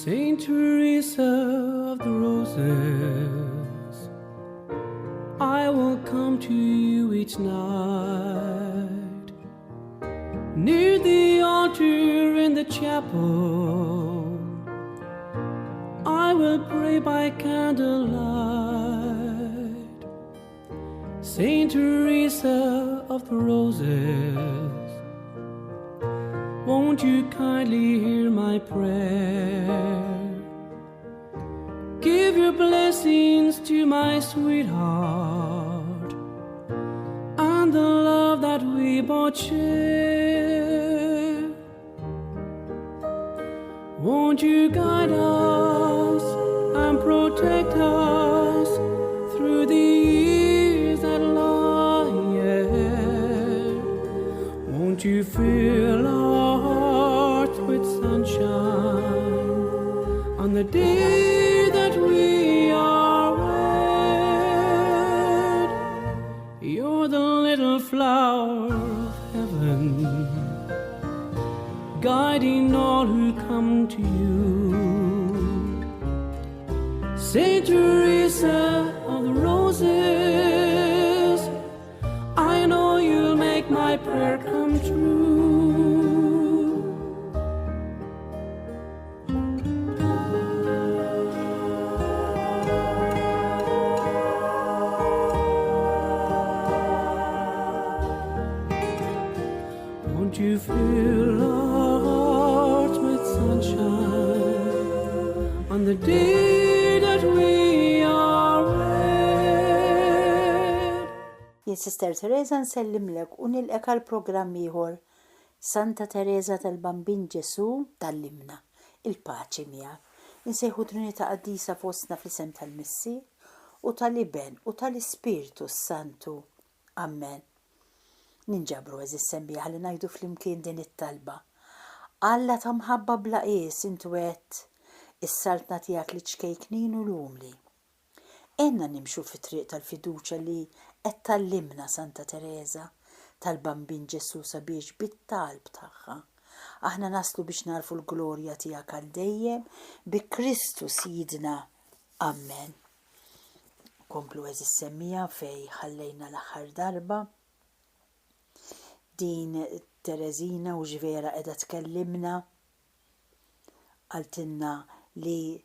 Saint Teresa of the Roses, I will come to you each night, near the altar in the chapel. I will pray by candlelight. Saint Teresa of the Roses, won't you kindly hear my prayer? Give your blessings to my sweetheart and the love that we both share. Won't you guide us and protect us through the years that lie ahead? Won't you fill our hearts with sunshine on the day that we are wed? You're the little flower of heaven, guiding all who come to you. Saint Teresa of the Roses, I know you'll make my prayer come true. Won't you fill our hearts with sunshine on the day that we are wed? Jien Sister Teresa nsellimlek u nilqek għal programm ieħor Santa Teresa tal-Bambin Ġesu tallimna il-paċi miegħek. Insejħu Trinità Qaddisa fostna fl-isem tal-Missi u tal-Iben u tal-Ispiritu Santu. Amen. Ninġabru eżis sembieħ li ngħidu flimkien din it-talba. Alla ta' mħabba bla qies intu għedt is-saltna tiegħek li ċkejknin u lumli. Enna nimxu fit-triq tal-fiduċja li qed tallimna Santa Teresa tal-Bambin Ġesu sabiex bit-talb tagħha aħna naslu biex narfu l-glorja tiegħek għal dejjem bi Kristu Sidna. Amen. Komplu eżis semmija fej ħallejna l-aħħar darba. Din Terezina u ġvera edha tkellimna għaltinna li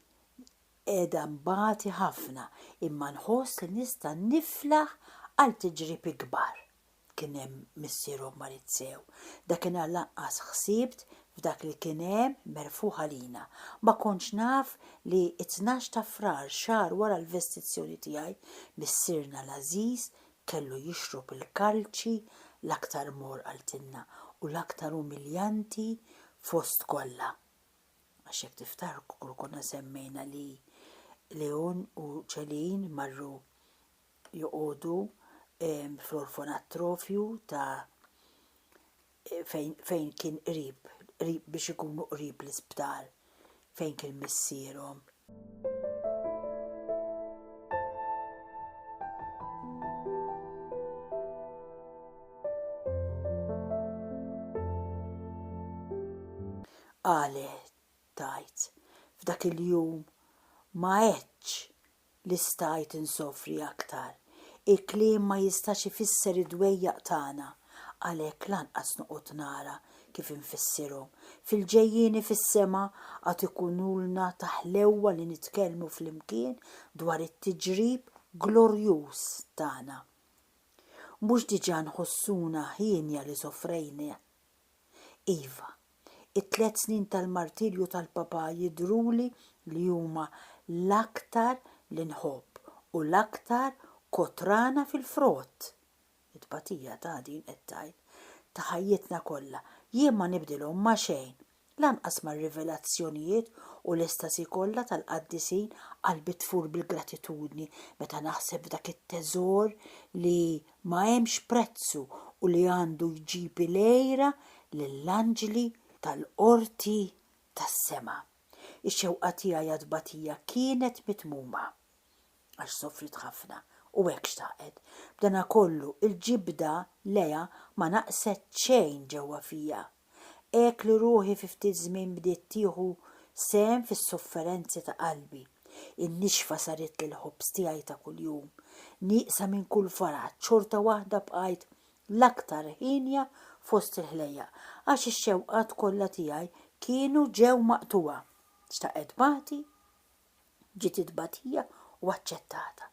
edha mbagħti ħafna imma nħoss li nista' niflaħ għal tiġrib ikbar. Kien hemm missierhom Marizzew. Dakinhar lanqas ħsibt f'dak li kien hemm merfuħ għalina. Ma kontx naf li 12 ta' frar xahar wara l-vestizzjoni tiegħi missierna l-Aziz kellu jixrob il-kalċi l-aktar mor għaltinna u l-aktar umiljanti fost kollha. Għax jekk tiftarku konna semmejna li Leon u Ċelin marru joqogħdu fl-orfanatrofju ta' fejn kien qrib biex ikunu qrib l-isptar fejn kien missierhom. Għale tajt f'dak il-jum ma għedx li stajt insofri aktar. Il-kliem ma jistax ifisser id-dwejjaq tagħna għalhekk lanqas noqgħod nara kif infissirhom. Fil-ġejjieni fis-sema għad ikunulna taħlewwa li nitkellmu flimkien dwar it-tiġrib glorjuż tagħna. Mhux diġà nħossuna ħienja li sofrejna. Iva, it-3 snin tal-martirju tal-Papa jidruli li huma l-aktar li nħobb u l-aktar kotrana fil-frott. It-batija ta' din qed tgħid ta' ħajjitna kollha jien ma nibdilhom ma' xejn, lanqas mar-rivelazzjonijiet u l-estasi kollha tal-qaddisin qalbi tfur bil-gratitudni meta naħseb dak it-teżor li ma hemmx prezzu u li għandu jġib lejra lill-anġli tal-qorti tas-sema. Ix-xewqa tiegħi għad-batija kienet mitmuma għax sofrit ħafna u hekk xtaqet. B'dana kollu il-ġibda leja ma naqset xejn ġewwa fija. Hekk li ruħi fi ftit żmien bdiet tieħu sem fis-sofferenzi ta' qalbi. In-nixfa saret li l-ħobs tiegħi ta' kuljum. Nieqsa minn kull faraġ, xorta waħda bqajt l-aktar ħinja fost il-ħlejja għax ix-xewqat kollha tiegħi kienu ġew maqtuwa. Xtaqet bagħti, ġiet itbatija u aċċettata.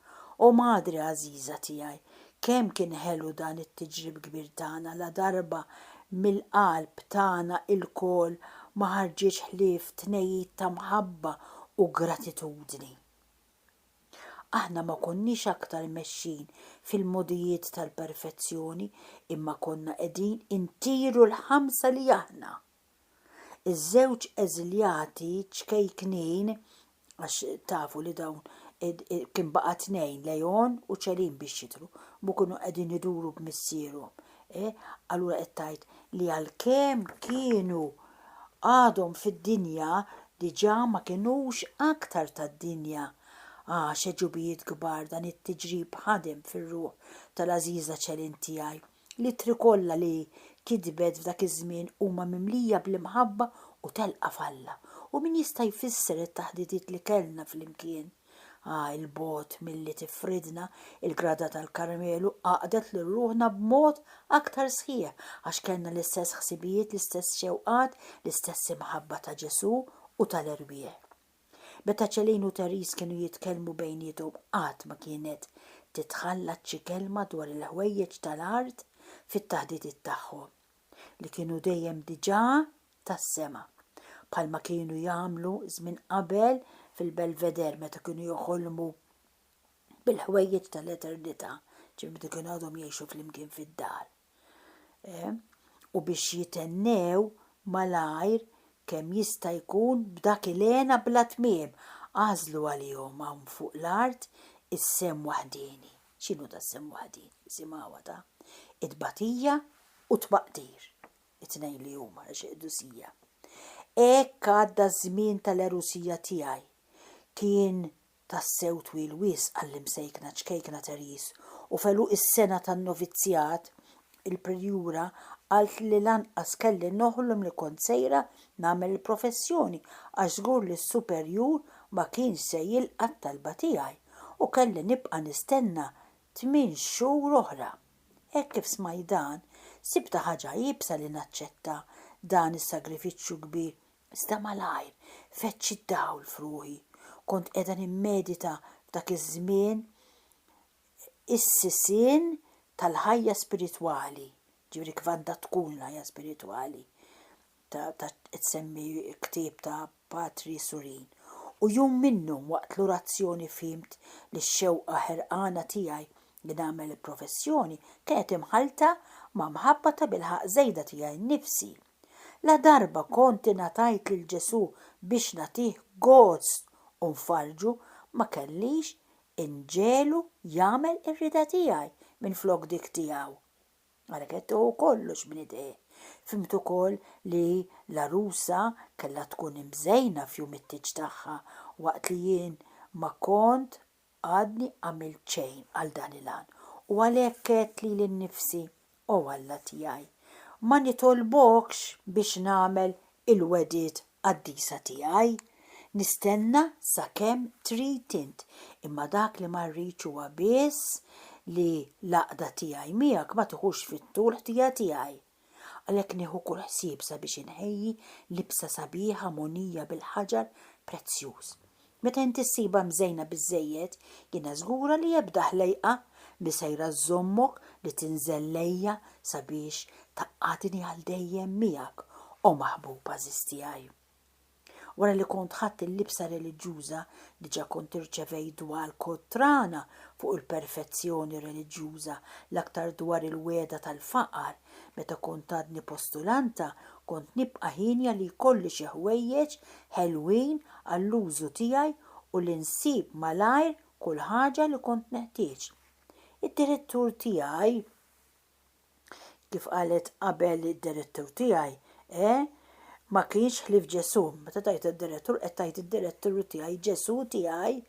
U madri għażiża tiegħi, kemm kien ħelu dan it-tiġrib kbir tagħna la darba mill-qalb tagħna il-kol ma ħarġitx ħlief tnejjid ta' mħabba u gratitudni. Aħna ma konniex aktar mexxin fil-modijiet tal-perfezzjoni imma konna qegħdin intiru l-ħamsa li aħna. Iż-żewġ eżiljati ċkejknin għax tafu li dawn kien baqa' tnejn Lejon u Ċelin biex jitru, mu kienu qegħdin iduru b'missierhom. Allura qed tgħid li għalkemm kienu għadhom fid-dinja diġà ma kinux aktar tad-dinja. Xeġubijiet kbar dan it-tiġrib ħadem fir-ruħ tal-għażiża Ċelin tiegħi. L-ittri kollha li kitbet f'dak iż-żmien huma mimlija bl-imħabba u telqa falla. U min jista' jfisser it-taħdidiet li kellna flimkien. Il-bot milli tifridna il-grada tal-Karmelu għaqdet li ruħna b'mod aktar sħiħ għax kellna l-istess ħsibijiet, l-istess xewqat, l-istess imħabba ta' Ġesu u tal-erbieħ. Meta Ċelin u Teris kienu jitkellmu bejniethom qatt ma kienet titħallat xi kelma dwar il-ħwejjeġ tal-art fit-taħdidiet tagħhom li kienu dejjem diġà tas-sema bħalma kienu jagħmlu żmien qabel fil-Belveder meta kienu joħolmu bil-ħwejjeġ tal-eternità, meta kienu għadhom jgħixu flimkien fid-dar. U biex jitennew malajr kemm jista' jkun b'dak il-għena bla tmiem għażlu għalihom hawn fuq l-art is-sem waħdini. X'inhu da s-sem waħdini? Isimgħuha ta' it-tbatija u tbaqdir. It-tnejn li huma ġeqdusija. Hekk għadda żmien tal-erusija tiegħi. Kien tassew twil wisq għall-imsejkna ċkejkna Teris u feluq is-sena tan-novizzjat il-prejura qalt li lanqas kelli noħlom li kont sejra nagħmel il-professjoni għax żgur li s-superjur ma kienx se jilqa' t-talba tiegħi u kelli nibqa' nistenna 8 xhur oħra. Hekk kif smajt dan, sibta ħaġa jibsa li naċċetta dan is-sagrifiċċju kbir, iżda malajr feċċ id-dawl f'ruħi. Kont qiegħda nimmedita f'dak iż-żmien is-sisien tal-ħajja spiritwali. Ġifieri kif għandha tkun l-ħajja spiritwali tsemmi ktieb ta' Patri Surin. U jum minnhom waqt l-orazzjoni fimt li x-xewqa ħerqana tiegħi li nagħmel il-professjoni kienet imħalta ma' mħabba ta' bilħaq żejda tiegħi nnifsi. La darba konti ngħatajt lil Ġesu biex nagħtih gost u nfarġu ma kellix inġelu jagħmel ir-rida tiegħi minflok dik tiegħu. Għalhekk qed tieħu kollox minn idejh. Fimt ukoll li l-arusa kellha tkun imżejna f'jum it-tieġ tagħha waqt li jien ma kont għadni għamilt xejn għal dan il-għan. U għalhekk qed li l-nifsi u Alla tiegħi ma nitolbokx biex nagħmel il-wedid għad-disa tiegħi. Nistenna sakemm trid int, imma dak li ma rridx huwa biss li l-għaqda tiegħi miegħek ma tieħux fit-tul ħtija tiegħi. Għalhekk nieħu kull ħsieb sabiex inħejji libsa sabiħa monija bil-ħaġar prezzjuż. Meta inti ssiba mżejna biżżejjed, jiena żgura li ebda ħlejqa li sejra żommok li tinżel lejja sabiex taqqadni għal dejjem miegħek u maħbuba żiż tiegħi. Wara li kont ħadd il-libsa reliġjuża diġà kont irċevejt dwar kotrana fuq il-perfezzjoni reliġjuża l-aktar dwar il-weda tal-faqar. Meta kont għadni postulanta kont nibqa' ħinja li jkolli xi ħwejjeġ ħelwin għall-użu tiegħi u li nsib malajr kull ħaġa li kont neħtieġ. Id-direttur tiegħi kif qalet qabel id-direttur tiegħi, ma kienx ħlief Ġesu. Meta tajt id-direttur qed tajt id-direttur tiegħi Ġesu tiegħi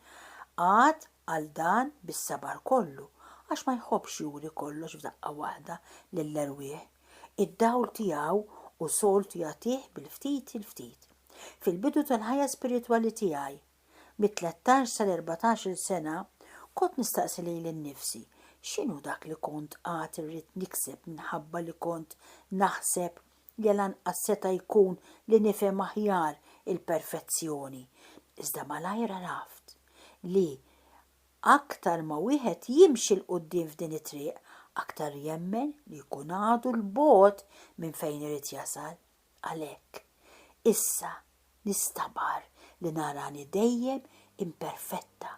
għad għal dan bis-sabar kollu għax ma jħobbx juri kollox f'daqqa waħda lill-erwieħ. Id-dawl tiegħu u soltu jagħtih bil-ftit il-ftit. Fil-bidu tal-ħajja spiritwali tiegħi, mit-13 sal-14 sena, kont nistaqsi lili nnifsi x'inhu dak li kont qatt irrid nikseb minħabba li kont naħseb li lanqas seta' jkun li nifhem aħjar il-perfezzjoni. Iżda malajr raft li aktar ma wieħed jimxi l-qudiem f'din it-triq, aktar jemmen li jkun għadu l-bogħod minn fejn irid jasal. Għalhekk, issa nistabar li narani dejjem imperfetta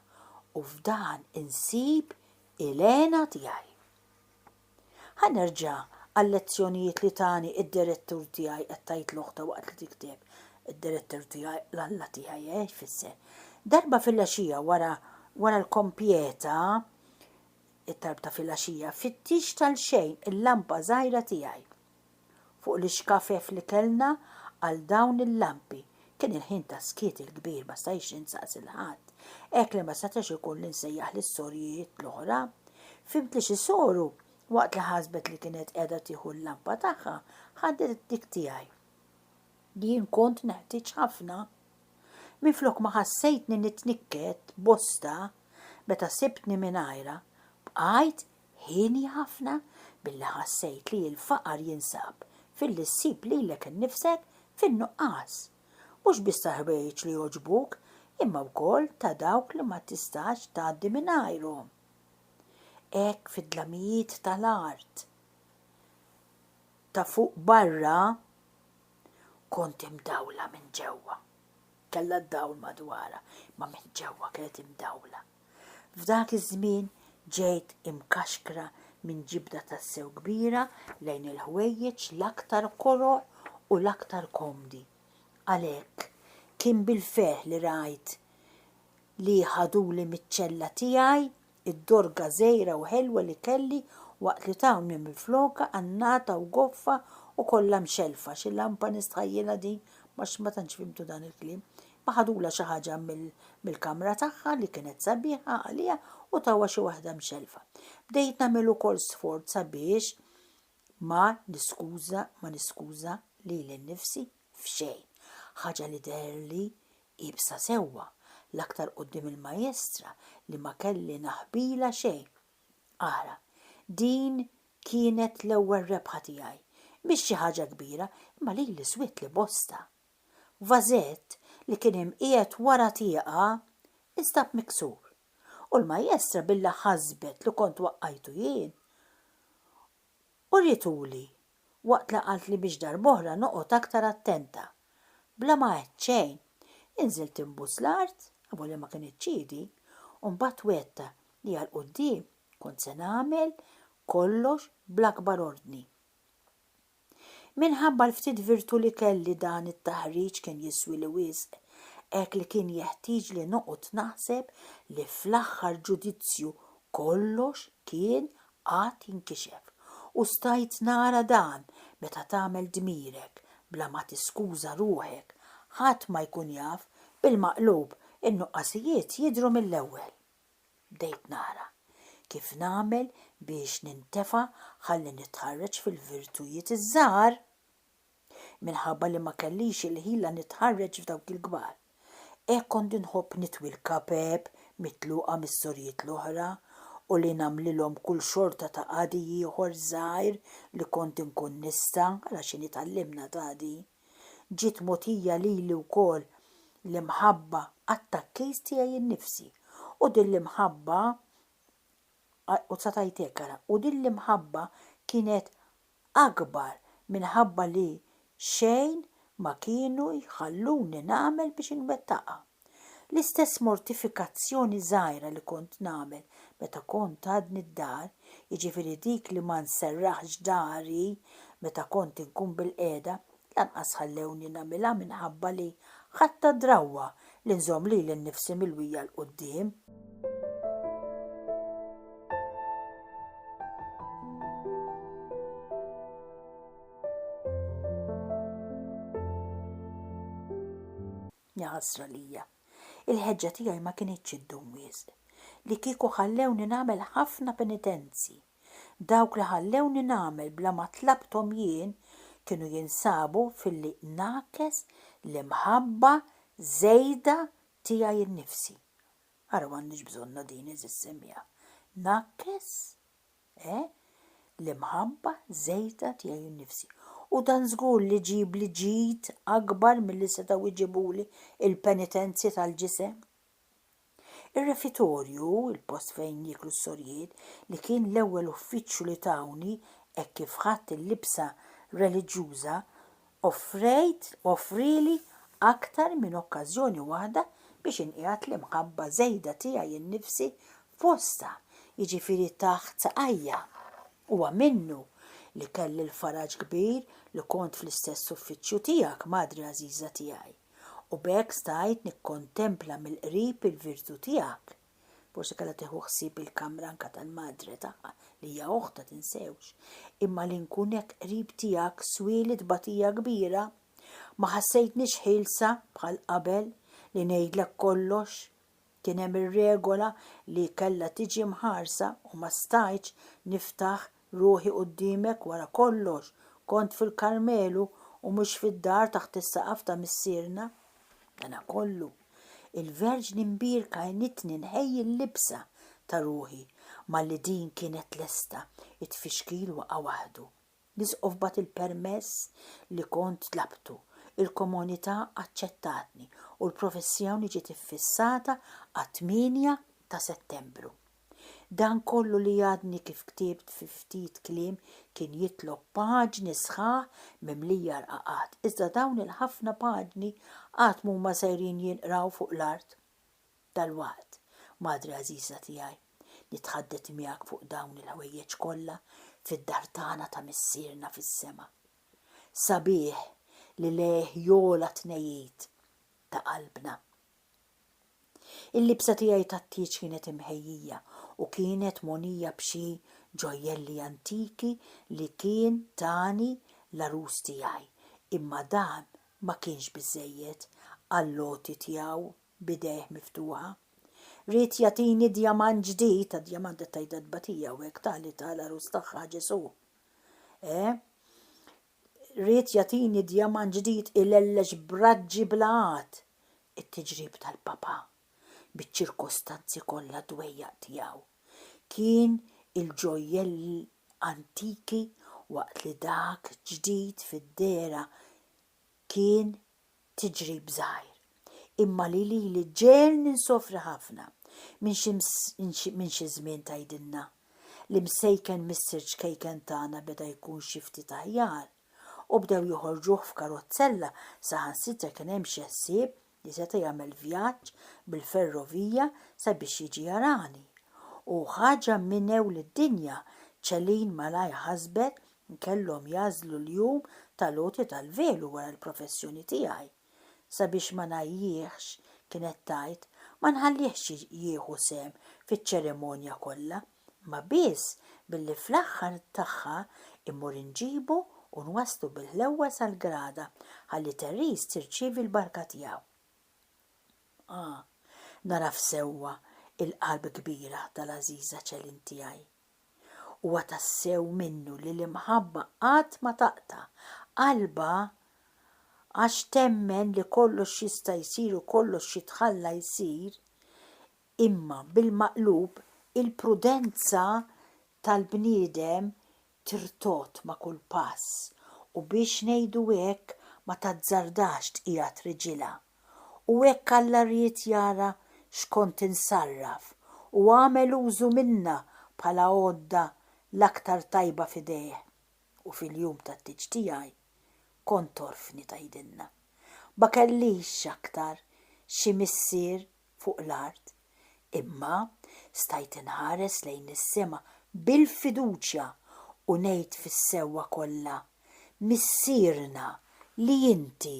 u f'dan insib il-għena tiegħi. Ħanerġa' għal-lezzjonijiet li tani id-direttur tiegħi qed tgħid l-oħta waqt li tikteb id-direttur tiegħi l-alla tiegħi jfisser. Darba fil-għaxija wara l-kompjeta, it-tarbta fil-għaxija, fittix tal-xejn il-lampa żgħira tiegħi. Fuq l-iskafef li kellna għal dawn il-lampi kien il-ħin ta' skiet il-kbir ma stajx insaqs il-ħadd. Hekk li ma setax ikun li nsejjaħ l-istorjiet l-oħra. Fimt li xi soru waqt li ħasbet li kienet qiegħda tieħu l-lampa tagħha ħadet dik tiegħi. Jien kont neħtieġ ħafna. Minflok ma ħassejtni nitnikket bosta meta sibtni mingħajra, bqajt ħini ħafna billi ħassejt li l-faqar jinsab fil-li ssib lilek innifsek fin-nuqqas. Mhux biss ħwejjeġ li jogħġbuk, imma wkoll ta' dawk li ma tistax tgħaddi mingħajrhom. Hekk fid-dlamijiet tal-art ta' fuq barra kont imdawla minn ġewwa. Kellha d-dawl madwarha, ma minn ġewwa kienet imdawla. F'dak iż-żmien ġejt imkaxkra minn ġibda tas-sew kbira lejn il-ħwejjeġ l-aktar koroq u l-aktar komdi. Għalhekk kien bil-ferħ li rajt li ħaduli miċ-ċella tiegħi id-dorga żgħira u ħelwa li kelli waqt li tawni mill-floka annata u goffa u kollha mxelfa xi lampa nistħajjilha din ma tantx fimtu dan il-kliem. Ma ħadula xi ħaġa mill-kamra tagħha li kienet sabiħa għalija u tawwa xi waħda mxelfa. Bdejt nagħmel ukoll sforz sabiex ma niskuża lili nnifsi f'xejn. Ħaġa li derli ibsa sewwa l-aktar quddiem il-majestra li ma kelli naħbila xejn. Ara, din kienet l-ewwel rebħa tiegħi. Mhix xi ħaġa kbira, imma lili swiet li bosta. Vażett li kien hemm qiegħed wara tieqa instab miksur. U l-majestra billa ħasbet li kont waqqajtu jien. U rrituli waqt li qalt li biex darb'oħra noqgħod aktar attenta. Bla ma għedt xejn, inżilt imbus l-art, għabu li ma kien iċċidi, u mbagħad wetta li għal quddiem kont se nagħmel kollox bl-akbar ordni. Minħabba l-ftit virtu li kelli dan it-taħriġ kien jiswi li wisq, hekk li kien jeħtieġ li noqgħod naħseb li fl-aħħar ġudizzju kollox kien qatt jinkixef u stajt nara dan meta tagħmel dmirek bla ma tiskuża ruħek ħadd ma jkun jaf bil-maqlub in-nuqqasijiet jidhru mill-ewwel. Bdejt nara kif nagħmel biex nintefa' ħalli nitħarreġ fil-virtujiet iż-żgħar minħabba li ma kellix il-ħila nitħarreġ f'dawk il-kbar. Hekk kont inħobb nitwi l-kapeb mitluqa mis-sorjiet l-oħra u li nagħmlilhom kull xorta ta' qadi ieħor żgħir li kont inkun nista' għalax nitgħallimna tagħdi. Ġiet mogħtija lili wkoll l-imħabba għat-takkejs tiegħi nnifsi u din l-imħabba u satajtek ara, u din l-imħabba kienet akbar minħabba li xejn ma kienu jħalluni nagħmel biex inwettaqha. L-istess mortifikazzjoni żgħira li kont nagħmel meta kont għadni d-dar, jiġifieri dik li ma nserraħx dari meta kont inkun bil-qiegħda, lanqas ħallewni nagħmilha minħabba li ħatta drawwa li nżomm lili nnifsi mill-wija l-qudiem. Ħasra lija. Il-ħeġġa tiegħi ma kienitx iddum wisq. Li kieku ħallewni nagħmel ħafna penitenzi. Dawk li ħallewni nagħmel bla ma tlabthom jien kienu jinsabu fil-li naqqes l-imħabba żejda tiegħi nnifsi. Ara m'għandniex bżonna din is-semmija. Naqqes l-imħabba żejda tiegħi nnifsi. U dan żgur li ġib li ġid akbar milli setgħu jġibuli il-penitenzji tal-ġisem. Ir-refitorju, il-post fejn jieklu s-sorjiet, li kien l-ewwel uffiċċju li tawni hekk kif ħadd il-libsa reliġjuża, offrili aktar minn okkażjoni waħda biex inqiegħed l-imħabba żejda tiegħi nnifsi f'posta, jiġifieri taħt saqajja. Huwa minnu li kelli l-faraġ kbir li kont fl-istess uffiċċju tiegħek, madri għażiża tiegħi. U b'hekk stajt nikkontempla mill-qrib il-virtu tiegħek. Forsi kellha tieħu ħsieb il-kamra anke tal-madre tagħha li hija oħta tinsewx. Imma li nkun hekk qrib tiegħek swieli tbatija kbira, ma ħassejtniex ħilsa bħal qabel li ngħidlek kollox. Kien hemm ir-regola li kellha tiġi mħarsa u ma stajtx niftaħ ruħi quddiemek wara kollox, kont fil-Karmelu u mhux fid-dar taħt is-saqaf ta' missierna. Dana kollu, il-Verġni mbierka għajnitni nħejji l-libsa ta' ruħi malli din kienet lesta it-tfixkil waqa' waħdu. Nisqofbat il-permess li kont tlabtu, il-komunità aċċettatni u l-professjoni ġiet iffissata għat-8 ta' Settembru. Dan kollu li għadni kif ktibt fi ftit kliem kien jitlob paġni sħaħ mimlija rqaqat. Iżda dawn il-ħafna paġni qatt m'huma sejrin jinqraw fuq l-art. Dalwaqt, madri għażiża tiegħi, nitħaddet miegħek fuq dawn il-ħwejjeġ kollha fid-dar tagħna ta' missierna fis-sema. Sabiħ li leh jola tnejjiet ta' qalbna. Il-libsa tiegħi tat-tieġ kienet imħejjija u kienet monija b'xi ġojjelli antiki li kien tani l-arus tiegħi. Imma dan ma kienx biżżejjed għall-loti tiegħu bidejh miftuħa. Ried jagħtini djamant ġdid, ta' djamant tajda tbatija u hekk tali tal-arus tagħha Ġesu. Ried jagħtini djamant ġdid ilellex braġġi blaqat it-tiġrib tal-papa biċ-ċirkostanzi kollha dwejjaq tiegħu. Kien il-ġojjell antiki waqt li dak ġdid fid-dera kien tiġrib żgħir. Imma li ġel ninsofri ħafna minn xi żmien tgħidilna li msejken missier ċkejken tagħna beda jkun xi ftit aħjar u bdew joħorġuh f'karozzella saħansitra kien hemm xi ħsieb li seta' jagħmel vjaġġ bil-ferrovija sabiex jiġi jarani. U ħaġa minnew lid-dinja ċelin malaj ħasbet nkellhom jażlu l-jum tal-loti tal-velu wara l-professjoni tiegħi. Sabiex ma ngħajjiex kienet tajt ma nħallihx jieħu sem fiċ-ċerimonja kollha, ma biss billi fl-aħħar tagħha immur inġibu u nwaslu bil-ħlewwa sal-grada ħalli Terris tirċievi l-barka tiegħu. Naraf sewwa il-qalb kbira tal-għażiża ċelin tiegħi. Huwa tassew minnu li l-imħabba qatt ma taqta' qalba għax temmen li kollox jista' jsir u kollox jitħalla jsir, imma bil-maqlub il-prudenza tal-bniedem tirtot ma' kull pass u biex ngħidu hekk ma tazzardax tqiegħed riġilha. U hekk Alla ried jara x'kont insarraf u għamel użu minna bħala għodda l-aktar tajba fidejh. U fil-jum tat-tieġ tiegħi kont torfni tgħidilna. Ma kellix aktar xi missier fuq l-art, imma stajt inħares lejn is-sema bil-fiduċja u ngħid fis-sewwa kollha missierna li inti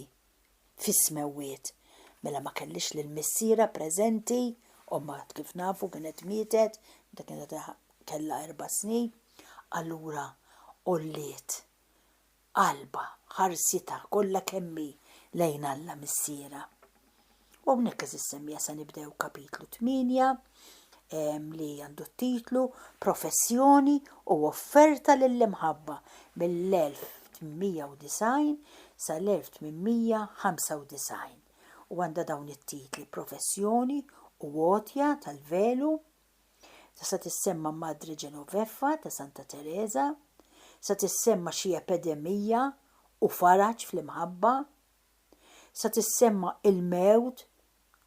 fis-smewwiet. Mela ma kellix lil missiera preżenti, omma kif nafu kienet mietet, meta kienet kellha 4 snin, allura olliet qalba ħarsita kollha kemmi lejn Alla missiera. U hawnhekk is-semmija se nibdew kapitlu 8 li għandu t-titlu Professjoni u offerta lill-imħabba mill-1800 1890 sal-1895 u għandha dawn it-titli Professjoni u Għotja tal-Velu, sa tissemma Madre Genoveffa ta' Santa Teresa, sa tissemma xi epidemija u faraġ fl-imħabba, sa tissemma il-mewt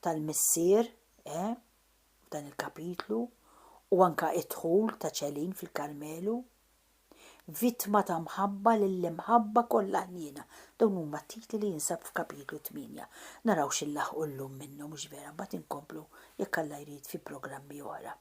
tal-missier, dan il-kapitlu, u anka id-dħul ta' ċelin fil-Karmelu, vittma ta' mħabba lill-imħabba kollha ħniena. Dawn huma t-titli li jinsab f'kapitlu 8. Naraw x'illaħqu llum minnhom mhux vera, mbagħad inkomplu jekk Alla jrid fi programmi oħra.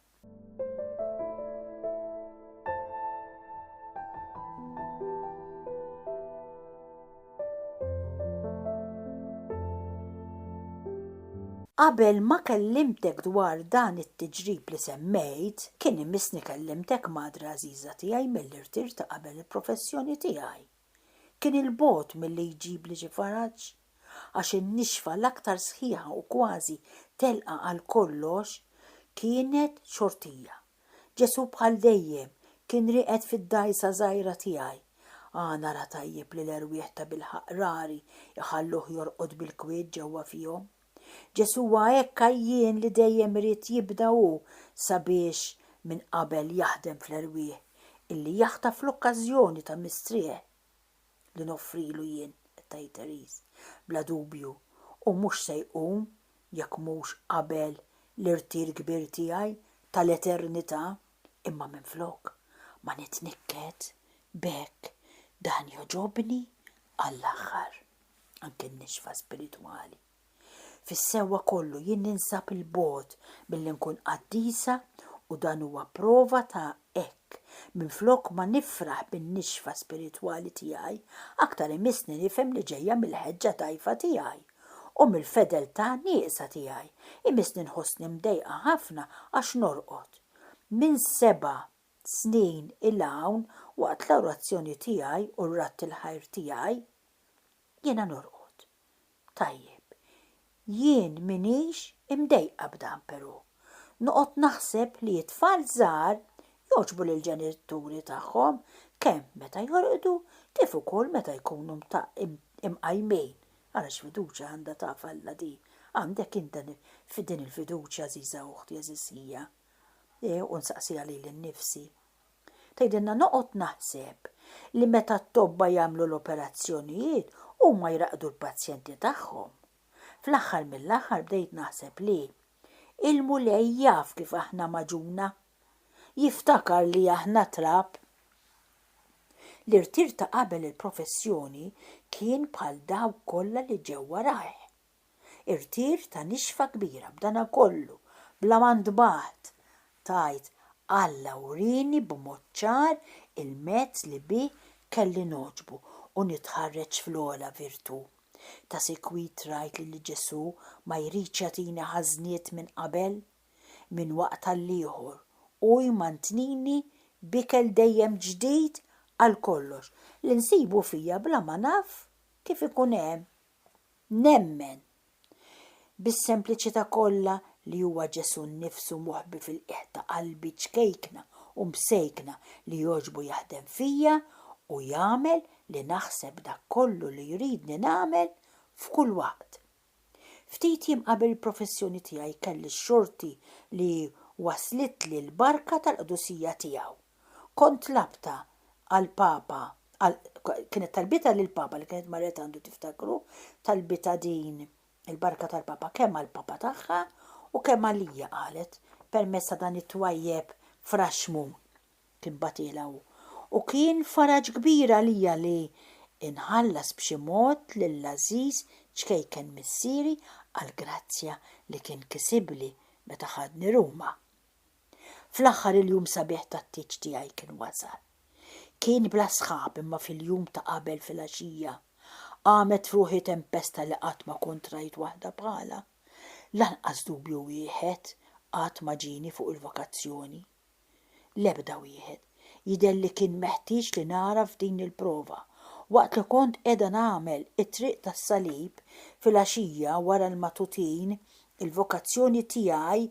Qabel ma kellimtek dwar dan it-tiġrib li semmejt, kien imissni kellimtek madra Aziza tiegħi mill-irtir ta' qabel il-professjoni tiegħi. Kien il-bot milli jġib li xi faraġ, għax in-nixfa l-aktar sħiħa u kważi telqa għal kollox kienet xortija. Ġesu bħal dejjem kien riqed fid-dajsa żgħira tiegħi. Nara tajjeb li l-erwieħ ta' bil-ħaq rari iħalluh jorqod bil-kwiet ġewwa fihom. Ġesu hekk jien li dejjem irid jibda hu sabiex minn qabel jaħdem fl-erwieħ illi jaħtaf l-okkażjoni ta' mistrieħ li noffrilu jien tajt Teris bla dubju u mhux se jqum jekk mhux qabel l-irtir kbir tiegħi tal-eternità, imma minflok ma nitnikket b'hekk dan joġobni għall-aħħar anke n-nixfa spiritwali. Fis-sewwa kollu jien ninsab il-bot billi nkun qaddisa u dan huwa prova ta' hekk. Minflok ma nifraħ bin-nixfa spiritwali tiegħi, aktar imissni nifhem li ġejja mill-ħeġġa tajfa tiegħi u mill-fedeltà nieqsa tiegħi. Imissni nħossni mdejqa ħafna għax norqod. Minn 7 snin il-hawn waqt l-orazzjoni tiegħi u r-ratt il-ħajr tiegħi jiena norqod. Tajjeb. Jien minix imdejqa b'dan però. Noqgħod naħseb li t-tfal żgħar jogħġbu lill-ġenituri tagħhom kemm meta jorqdu kif ukoll meta jkunu imqajmejn. Ara x'fiduċja għandha taf Alla di. Għandek inta f'din il-fiduċja Aziza uħti Eżisija. U nsaqsija lili nnifsi. Tgħidilna noqgħod naħseb li meta t-tobba jagħmlu l-operazzjonijiet huma jraqdu l-pazjenti tagħhom. Fl-aħħar mill-aħħar bdejt naħseb li il-mulej jaf kif aħna maġuna, jiftakar li aħna trab. L-irtir ta' qabel il-professjoni kien bħal daw kollha li ġew warajh. Irtir ta' nixfa kbira b'dana kollu, bla mandbat, tajt Alla urini b'mod ċar il-mezz li bih kelli noġbu u nitħarreġ fl-ogħla virtu. Ta' sekwit rajt li Ġesu ma jridx jagħtini ħażniet minn qabel minn waqt tal-ieħor u jmantnini bikel dejjem ġdid għal kollox li nsibu fija bla ma naf kif ikun hemm. Nemmen bis-sempliċità kollha li huwa Ġesu nnifsu moħbi fil-qiegħ ta' qalbi ċkejkna u msejkna li jogħġbu jaħdem fija u jagħmel li naħseb dak kollu li jridni nagħmel f'kull waqt. Ftit jiem qabel il-professjoni tiegħi kelli x-xorti li waslit li l-barka tal-qdusija tiegħu. Kont labta għal-Papa, kienet talbita lill-Papa li kienet marret għandu tiftakru, talbita din il-barka tal-Papa kemm għall-Papa tagħha u kemm għalija qalet permezz ta' dan it-twajjeb fraxmu kien batilha u kien faraġ kbir għalija li inħallas b'xi mod lill-Ażiż ċkejken missieri għall-grazzja li kien kisibli meta ħadni Ruma. Fl-aħħar il-jum sabiħ tat-tieġ tiegħi kien wasal. Kien bla sħab imma fil-jum ta' qabel fil-għaxija qamet ruħi tempesta li qatt ma kont rajt waħda bħala. Lanqas dubju wieħed qatt ma ġini fuq il-vakazzjoni. L-ebda wieħed jidher li kien meħtieġ li nara f'din il-prova. Waqt li kont qiegħda nagħmel it-triq tas-salib fil-għaxija wara l-matutin, il-vokazzjoni tiegħi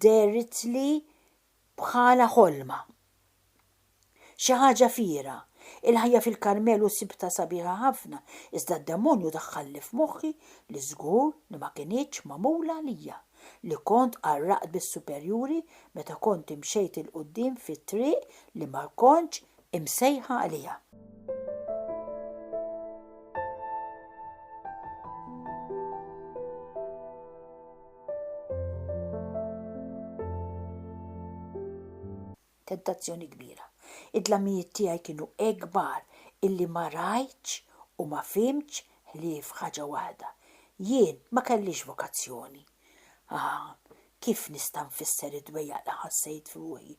deritli bħala ħolma. Xi ħaġa fiera Il-ħajja fil-Karmelu sibta sabiħa ħafna, iżda d-demonju daħħalli f'moħħi li żgur li ma kinitx magħmula lija, li kont għarraqt bis-superjuri meta kont imxejt il-qudiem fit-triq li ma kontx imsejħa għaliha. Tentazzjoni kbira. Id-dlamijiet tiegħi kienu ekbar illi ma rajtx u ma fimx ħlief ħaġa waħda. Jien ma kellix vokazzjoni. Kif nista' nfisser id-dwejjaq li ħassejt f'ruħi.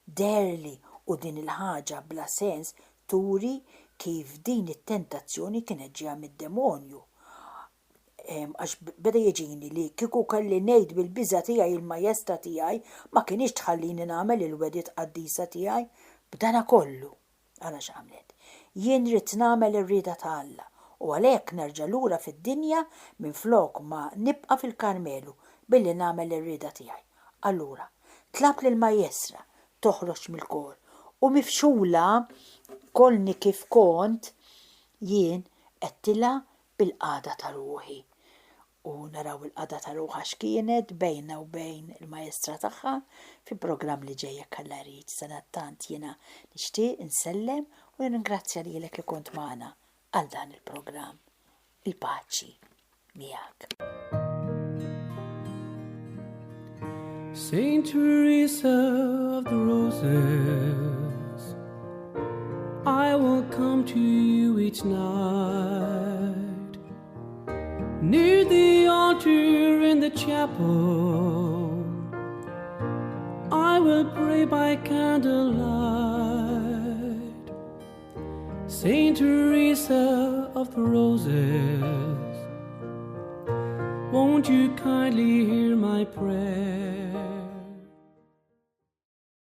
Derli u din il-ħaġa bla sens turi kif din it-tentazzjoni kienet ġejja mid-demonju. Għax beda jiġini li kieku kelli ngħid bil-biża' tiegħi il-majesta tiegħi ma kienx tħallini nagħmel il-wedit qaddisa tiegħi b'dana kollu. Ara x'għamlet. Jien rid nagħmel ir-rieda ta' Alla u għalhekk nerġa' lura fid-dinja minflok ma nibqa' fil-Karmelu billi nagħmel ir-rieda tiegħi. Allura tlab lill-majjestra toħroġ mill-kor u mifxula kolni kif kont jien qedtilha bil-qagħda ta' ruħi. U naraw il-qagħda ta' ruħha x'kienet bejna u bejn il-majjestra tagħha fi programm li ġejja Alla Rid. Sanattant jiena nixtieq insellem u ningrazzja lilek li kont magħna għal dan il-programm. Il-paċi miegħek. Saint Teresa of the Roses, I will come to you each night. Near the altar in the chapel, I will pray by candlelight. Saint Teresa of the Roses, won't you kindly hear my prayer?